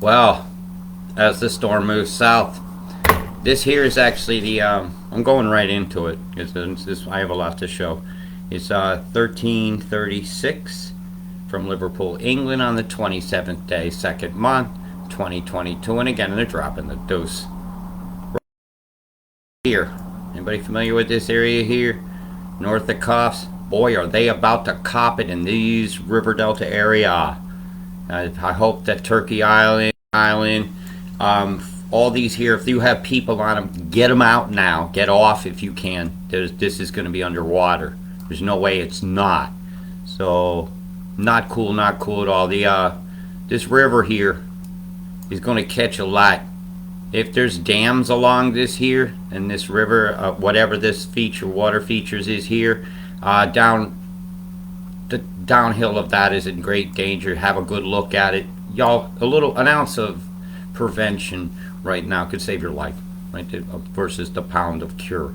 Well, as the storm moves south, this here is actually the. I'm going right into it because I have a lot to show. It's 1336 from Liverpool, England, on the 27th day, second month, 2022, and again they're dropping the deuce. Here, anybody familiar with this area here? North of Cuffs. Boy, are they about to cop it in these river delta area. I hope that Turkey Island, all these here, if you have people on them, get them out now. Get off if you can. This is going to be underwater. There's no way it's not. So, not cool at all. This river here is going to catch a lot. If there's dams along this here and this river, whatever this water features is here, downhill of that is in great danger. Have a good look at it, y'all. An ounce of prevention right now could save your life, right? Versus the pound of cure.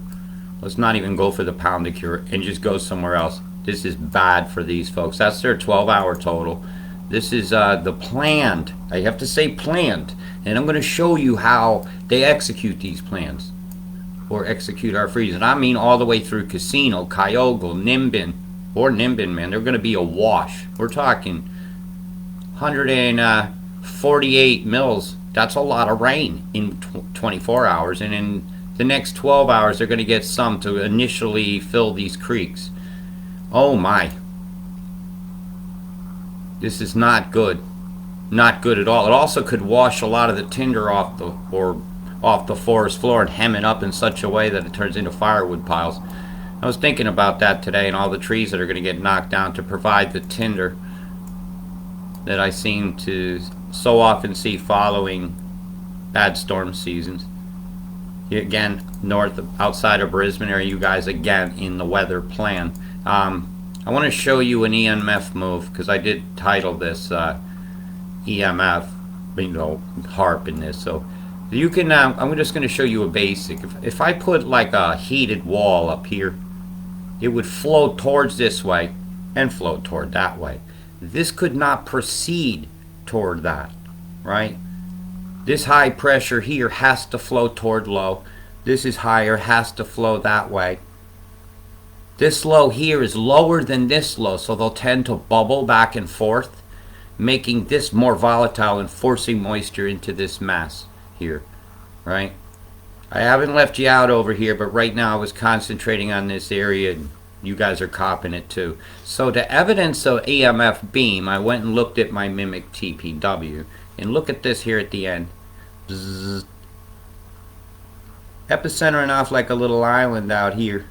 Let's not even go for the pound of cure and just go somewhere else. This is bad for these folks. That's their 12-hour total. This is the planned. I have to say planned, and I'm going to show you how they execute these plans, or execute our freeze. And I mean all the way through Casino, Kyogle, Nimbin, man. They're going to be a wash. We're talking 148 mils. That's a lot of rain in 24 hours, and in the next 12 hours they're going to get some to initially fill these creeks. Oh my. This is not good. Not good at all. It also could wash a lot of the tinder off the forest floor and hem it up in such a way that it turns into firewood piles. I was thinking about that today, and all the trees that are going to get knocked down to provide the tinder that I seem to so often see following bad storm seasons. Again, outside of Brisbane area, you guys again in the weather plan. I want to show you an EMF move because I did title this EMF, Haarp in this. So you can. I'm just going to show you a basic. If I put like a heated wall up here, it would flow towards this way and flow toward that way. This could not proceed toward that, right? This high pressure here has to flow toward low. This is higher, has to flow that way. This low here is lower than this low, so they'll tend to bubble back and forth, making this more volatile and forcing moisture into this mass here, right? I haven't left you out over here, but right now I was concentrating on this area, and you guys are copping it too. So to evidence the EMF beam, I went and looked at my Mimic TPW, and look at this here at the end. Bzzz. Epicentering off like a little island out here.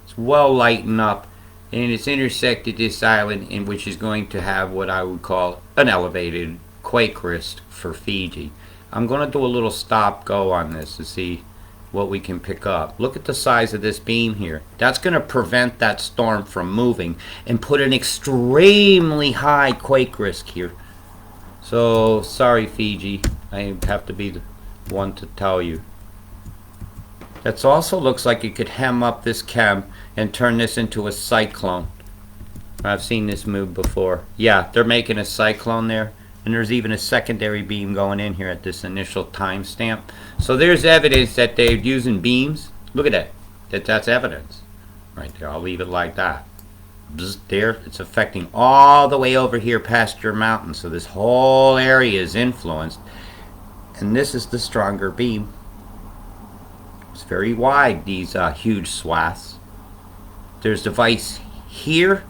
It's well lightened up, and it's intersected this island, in which is going to have what I would call an elevated quake risk for Fiji. I'm going to do a little stop go on this to see what we can pick up. Look at the size of this beam here. That's going to prevent that storm from moving and put an extremely high quake risk here. So sorry, Fiji, I have to be the one to tell you. That also looks like it could hem up this chem and turn this into a cyclone. I've seen this move before. Yeah, they're making a cyclone there, and there's even a secondary beam going in here at this initial timestamp. So there's evidence that they're using beams. Look at that. That's evidence right there. I'll leave it like that. There, it's affecting all the way over here past your mountain. So this whole area is influenced, and this is the stronger beam. It's very wide, these huge swaths. There's a device here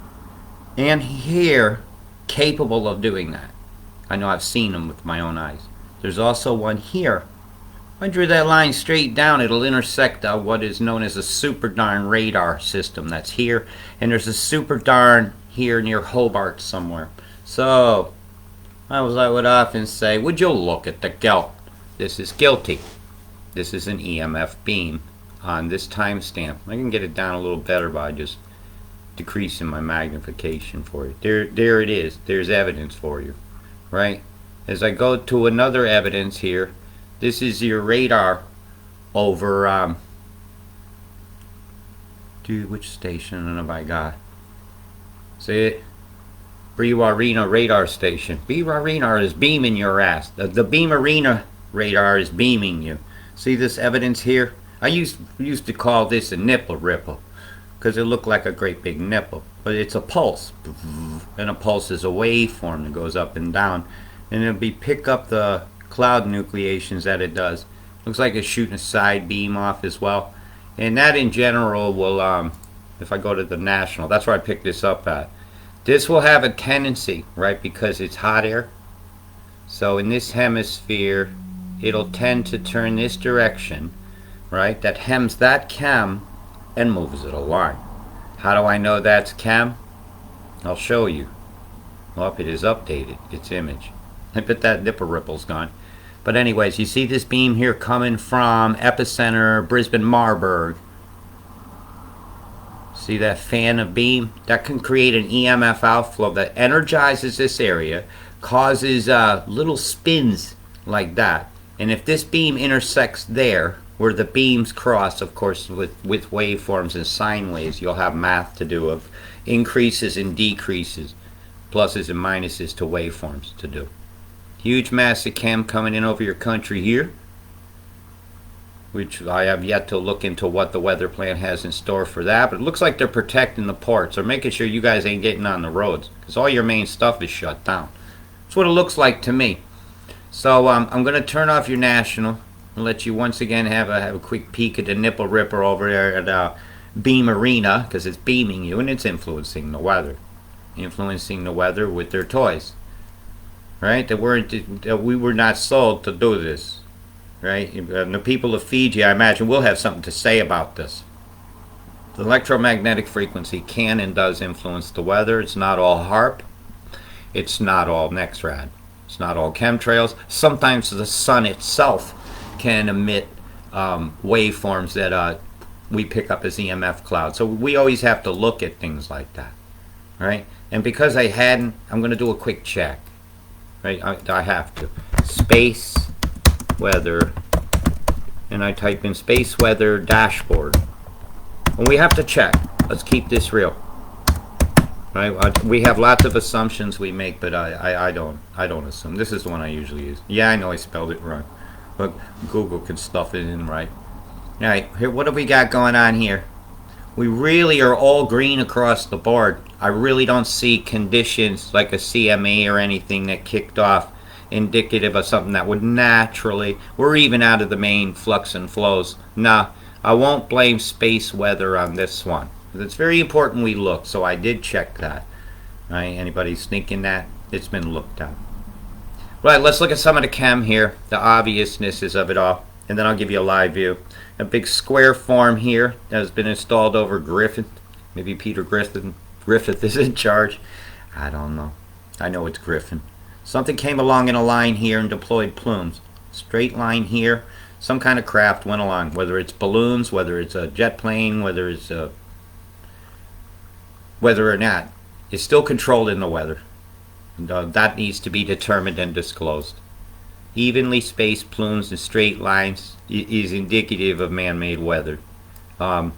and here capable of doing that. I know I've seen them with my own eyes. There's also one here. If I drew that line straight down, it'll intersect what is known as a super darn radar system that's here, and there's a super darn here near Hobart somewhere. So, as I would often say, would you look at the guilt? This is guilty. This is an EMF beam on this timestamp. I can get it down a little better by just decreasing my magnification for you. There it is. There's evidence for you, right? As I go to another evidence here, this is your radar over, which station have I got? See it? Beam Arena radar station. Beam Arena is beaming your ass. The Beam Arena radar is beaming you. See this evidence here? I used to call this a nipple ripple because it looked like a great big nipple. But it's a pulse. And a pulse is a waveform that goes up and down. And it'll pick up the cloud nucleations that it does. Looks like it's shooting a side beam off as well. And that in general will, if I go to the national, that's where I picked this up at. This will have a tendency, right, because it's hot air. So in this hemisphere, it'll tend to turn this direction, right, that hems that chem and moves it along. How do I know that's chem? I'll show you. Well, it is updated, its image. I bet that nipple ripple's gone. But anyways, you see this beam here coming from epicenter Brisbane Marburg. See that fan of beam? That can create an EMF outflow that energizes this area, causes little spins like that. And if this beam intersects there, where the beams cross, of course, with waveforms and sine waves, you'll have math to do of increases and decreases, pluses and minuses to waveforms to do. Huge massive chem coming in over your country here, which I have yet to look into what the weather plan has in store for that, but it looks like they're protecting the ports or making sure you guys ain't getting on the roads because all your main stuff is shut down. That's what it looks like to me. So I'm going to turn off your national and let you once again have a quick peek at the nipple ripper over there at Beam Arena because it's beaming you and it's influencing the weather. Influencing the weather with their toys. Right? We were not sold to do this. Right? And the people of Fiji, I imagine, will have something to say about this. The electromagnetic frequency can and does influence the weather. It's not all Haarp. It's not all Nexrad. It's not all chemtrails. Sometimes the sun itself can emit waveforms that we pick up as EMF clouds. So we always have to look at things like that. Right? And because I hadn't, I'm going to do a quick check. Right? I have to. Space weather, and I type in space weather dashboard. And we have to check. Let's keep this real. Right? We have lots of assumptions we make, but I don't assume. This is the one I usually use. Yeah, I know I spelled it wrong, but Google can stuff it in right. All right, here, what have we got going on here? We really are all green across the board. I really don't see conditions like a CME or anything that kicked off indicative of something that would naturally, we're even out of the main flux and flows. Nah, I won't blame space weather on this one. It's very important we look, so I did check that. Right? Anybody thinking that? It's been looked at. Right, let's look at some of the chem here, the obviousnesses of it all, and then I'll give you a live view. A big square form here that has been installed over Griffith. Maybe Peter Griffith is in charge. I don't know. I know it's Griffin. Something came along in a line here and deployed plumes. Straight line here. Some kind of craft went along. Whether it's balloons, whether it's a jet plane, whether or not. It's still controlled in the weather. And, that needs to be determined and disclosed. Evenly spaced plumes and straight lines is indicative of man-made weather. The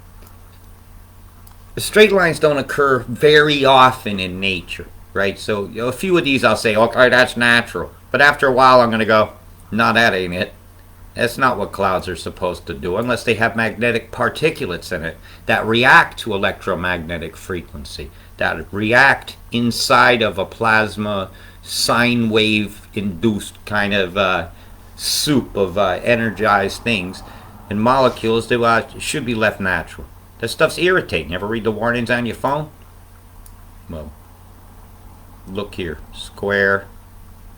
straight lines don't occur very often in nature. Right, so a few of these I'll say, okay, that's natural. But after a while I'm going to go, no, that ain't it. That's not what clouds are supposed to do unless they have magnetic particulates in it that react to electromagnetic frequency, that react inside of a plasma sine wave induced kind of soup of energized things and molecules that should be left natural. That stuff's irritating. You ever read the warnings on your phone? Well, look here, square.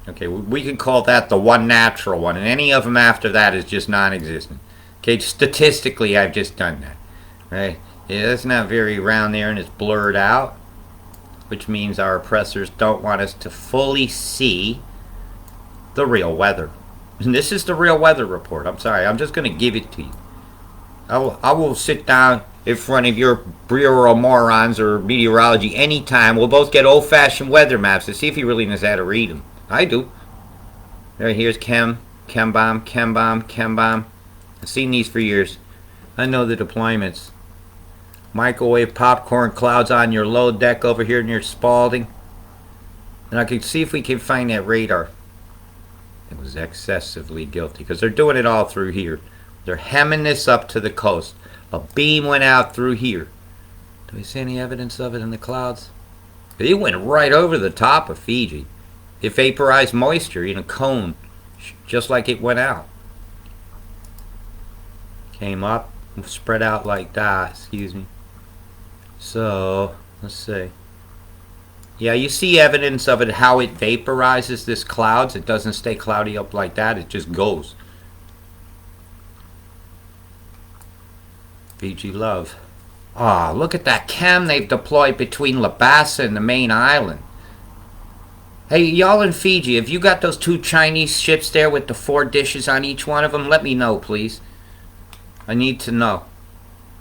Okay, we can call that the one natural one, and any of them after that is just non-existent. Okay, statistically, I've just done that. Right? Yeah, that's not very round there, and it's blurred out, which means our oppressors don't want us to fully see the real weather. And this is the real weather report. I'm sorry, I'm just going to give it to you. I will sit down in front of your bureau morons or meteorology anytime. We'll both get old-fashioned weather maps to see if he really knows how to read them. I do. Right, here's chem bomb. I've seen these for years. I know the deployments. Microwave popcorn clouds on your load deck over here near Spalding. And I can see if we can find that radar. It was excessively guilty because they're doing it all through here. They're hemming this up to the coast. A beam went out through here. Do we see any evidence of it in the clouds? It went right over the top of Fiji. It vaporized moisture in a cone, just like it went out. Came up, spread out like that, excuse me. So, let's see. Yeah, you see evidence of it, how it vaporizes this clouds. It doesn't stay cloudy up like that. It just goes. Fiji love. Ah, look at that chem they've deployed between Labasa and the main island. Hey, y'all in Fiji, have you got those 2 Chinese ships there with the 4 dishes on each one of them? Let me know, please. I need to know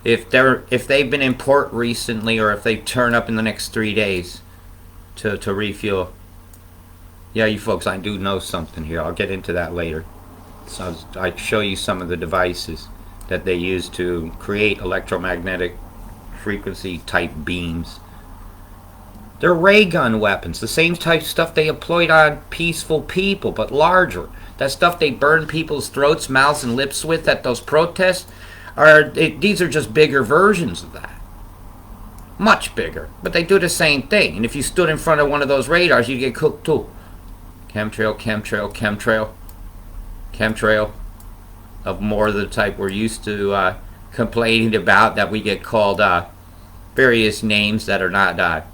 if they've been in port recently or if they turn up in the next 3 days to refuel. Yeah, you folks, I do know something here. I'll get into that later. So I'll show you some of the devices that they use to create electromagnetic frequency type beams. They're ray gun weapons, the same type of stuff they employed on peaceful people, but larger. That stuff they burn people's throats, mouths, and lips with at those protests, these are just bigger versions of that. Much bigger, but they do the same thing. And if you stood in front of one of those radars, you'd get cooked too. Chemtrail, chemtrail, chemtrail, chemtrail, of more of the type we're used to complaining about, that we get called various names that are not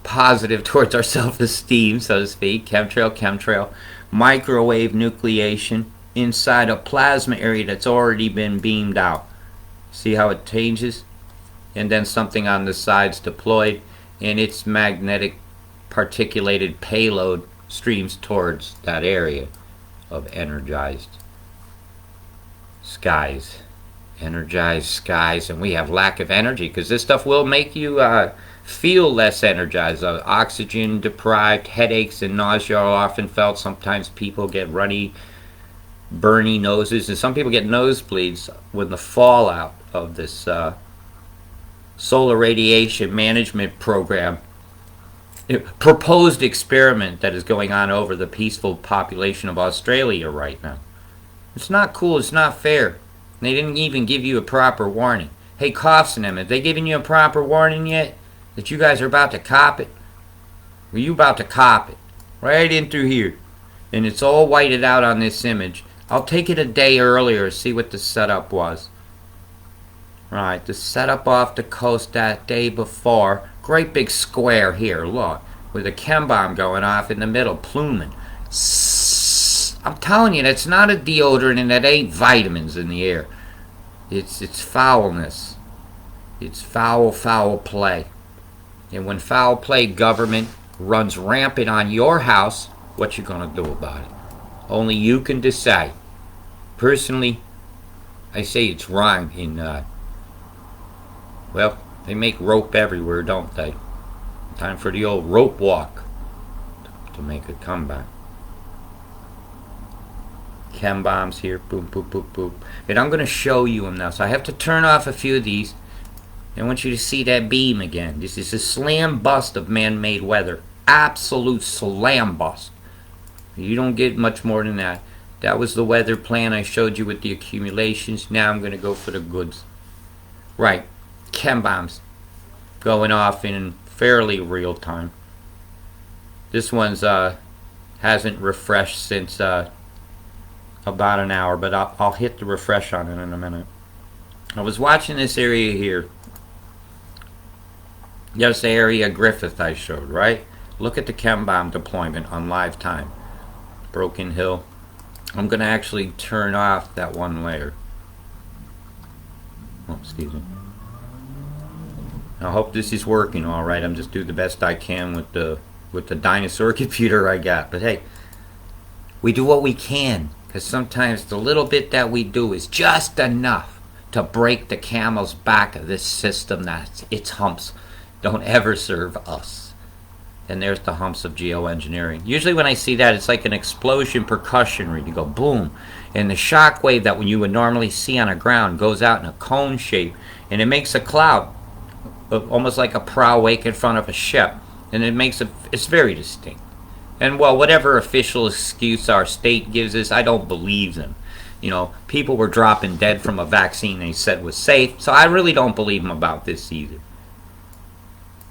positive towards our self-esteem, so to speak. Chemtrail, chemtrail, microwave nucleation inside a plasma area that's already been beamed out. See how it changes? And then something on the sides deployed, and its magnetic particulated payload streams towards that area of energized skies. Energized skies, and we have lack of energy because this stuff will make you feel less energized. Oxygen deprived, headaches and nausea are often felt. Sometimes people get runny, burny noses, and some people get nosebleeds when the fallout of this solar radiation management program, proposed experiment that is going on over the peaceful population of Australia right now. It's not cool. It's not fair. They didn't even give you a proper warning. Hey, Coughs and them, have they given you a proper warning yet that you guys are about to cop it? Well, you about to cop it right in through here, and it's all whited out on this image. I'll take it a day earlier, see what the setup was. Right, the setup off the coast that day before. Great big square here, look, with a chem bomb going off in the middle, pluming. I'm telling you, that's not a deodorant, and that ain't vitamins in the air. It's foulness. It's foul play. And when foul play government runs rampant on your house, what you gonna do about it? Only you can decide. Personally, I say it's wrong in, well, they make rope everywhere, don't they? Time for the old rope walk to make a comeback. Chem bombs here, boom, boom, boom, boom. And I'm going to show you them now. So I have to turn off a few of these. I want you to see that beam again. This is a slam bust of man-made weather. Absolute slam bust. You don't get much more than that. That was the weather plan I showed you with the accumulations. Now I'm going to go for the goods. Right. Chem bombs going off in fairly real time. This one's hasn't refreshed since about an hour, but I'll hit the refresh on it in a minute. I was watching this area here. Yes, the area Griffith I showed, right? Look at the chem bomb deployment on live time. Broken Hill. I'm going to actually turn off that one layer. Oh, excuse me. I hope this is working all right. I'm just doing the best I can with the dinosaur computer I got. But hey, we do what we can, because sometimes the little bit that we do is just enough to break the camel's back of this system that its humps don't ever serve us. And there's the humps of geoengineering. Usually when I see that, it's like an explosion percussion read. You go boom, and the shock wave that you would normally see on the ground goes out in a cone shape, and it makes a cloud, almost like a prow wake in front of a ship. And it's very distinct. And well, whatever official excuse our state gives us, I don't believe them. You know, people were dropping dead from a vaccine they said was safe, so I really don't believe them about this either.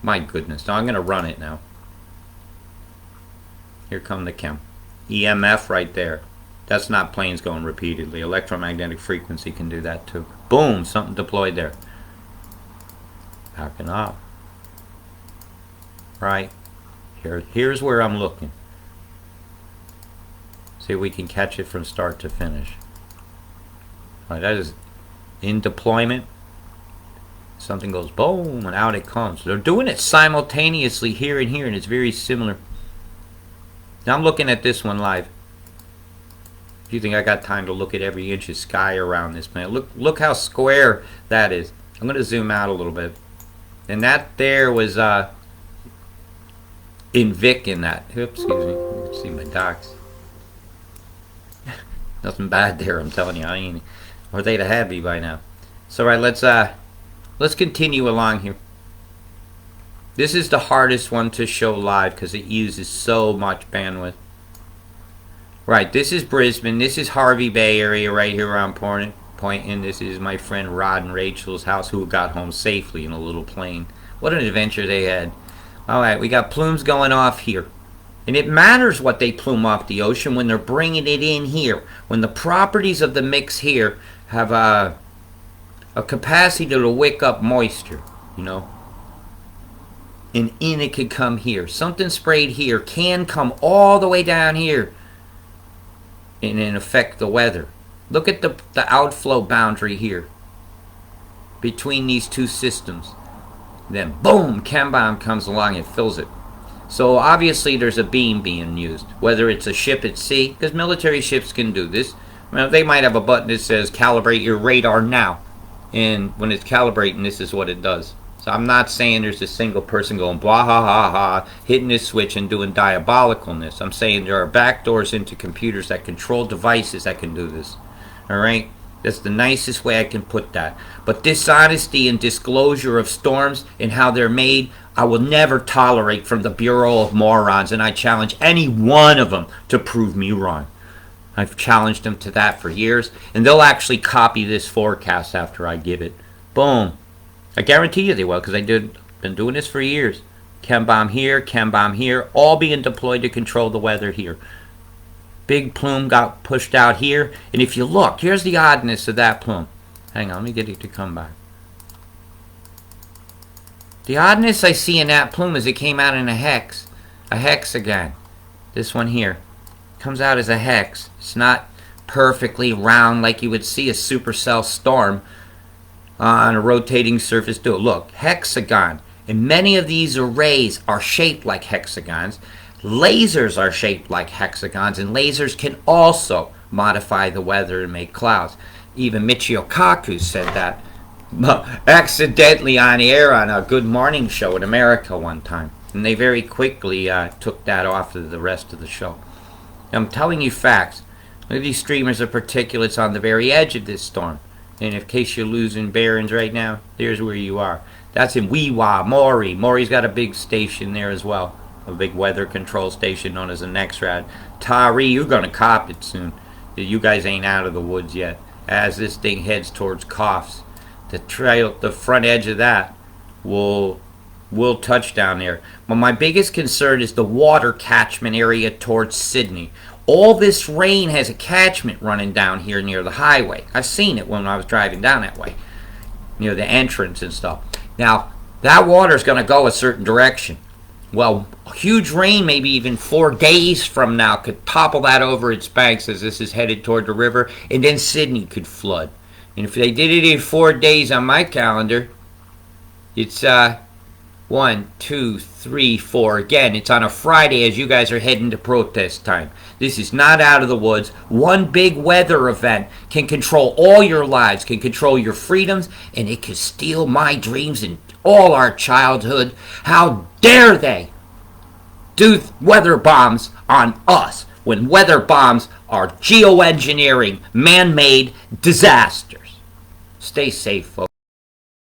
My goodness. Now I'm going to run it now. Here come the chem. EMF right there. That's not planes going repeatedly. Electromagnetic frequency can do that too. Boom, something deployed there. Backing up. Right. Here's where I'm looking. See if we can catch it from start to finish. Right, that is in deployment. Something goes boom and out it comes. They're doing it simultaneously here and here, and it's very similar. Now I'm looking at this one live. If you think I got time to look at every inch of sky around this planet, look how square that is. I'm going to zoom out a little bit. And that there was in Vic in that. Oops, excuse me. You can see my docs. Nothing bad there, I'm telling you. Or they'd have had me by now. So right, let's continue along here. This is the hardest one to show live because it uses so much bandwidth. Right, this is Brisbane. This is Harvey Bay area right here where I'm pointing. This is my friend Rod and Rachel's house who got home safely in a little plane. What an adventure they had. Alright, we got plumes going off here. And it matters what they plume off the ocean when they're bringing it in here. When the properties of the mix here have a capacity to wick up moisture, you know. And in it could come here. Something sprayed here can come all the way down here and then affect the weather. Look at the outflow boundary here between these two systems. Then boom, chem bomb comes along and fills it. So obviously there's a beam being used, whether it's a ship at sea, because military ships can do this. Well, they might have a button that says calibrate your radar now, and when it's calibrating, this is what it does. So I'm not saying there's a single person going blah ha ha ha, hitting this switch and doing diabolicalness. I'm saying there are backdoors into computers that control devices that can do this. Alright? That's the nicest way I can put that. But dishonesty and disclosure of storms and how they're made, I will never tolerate from the Bureau of Morons, and I challenge any one of them to prove me wrong. I've challenged them to that for years, and they'll actually copy this forecast after I give it. Boom. I guarantee you they will, because been doing this for years. Chem bomb here, all being deployed to control the weather here. Big plume got pushed out here, and if you look, here's the oddness of that plume. Hang on, let me get it to come back. The oddness I see in that plume is it came out in a hexagon. This one here comes out as a hex. It's not perfectly round like you would see a supercell storm on a rotating surface do. Look, hexagon. And many of these arrays are shaped like hexagons. Lasers are shaped like hexagons, and lasers can also modify the weather and make clouds. Even Michio Kaku said that accidentally on air on a Good Morning show in America one time. And they very quickly took that off of the rest of the show. I'm telling you facts. Look at these streamers of particulates on the very edge of this storm. And in case you're losing bearings right now, there's where you are. That's in Wee-Waa, Maury. Maury's got a big station there as well. A big weather control station known as a Nexrad. Tari, you're going to cop it soon. You guys ain't out of the woods yet. As this thing heads towards Coughs, the front edge of that will touch down there. But my biggest concern is the water catchment area towards Sydney. All this rain has a catchment running down here near the highway. I've seen it when I was driving down that way, near the entrance and stuff. Now, that water is going to go a certain direction. Well, huge rain, maybe even 4 days from now, could topple that over its banks as this is headed toward the river, and then Sydney could flood. And if they did it in 4 days on my calendar, it's 1, 2, 3, 4. Again, it's on a Friday as you guys are heading to protest time. This is not out of the woods. One big weather event can control all your lives, can control your freedoms, and it can steal my dreams and all our childhood. How dare they do weather bombs on us when weather bombs are geoengineering, man-made disasters. Stay safe, folks.